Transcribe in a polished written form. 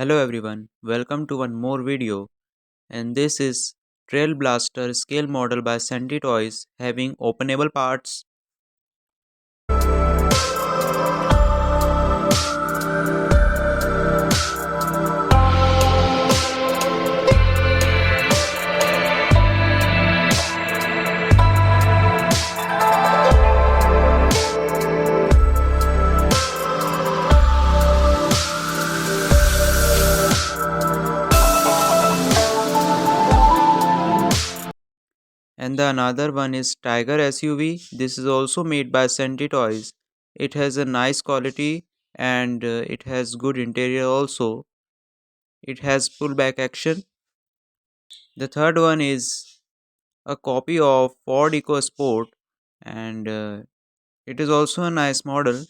Hello everyone, welcome to one more video, and this is Trail Blaster scale model by Centy Toys having openable parts. And the another one is Tiger SUV. This is also made by Centy Toys. It has a nice quality and it has good interior also. It has pullback action. The third one is a copy of Ford EcoSport and it is also a nice model.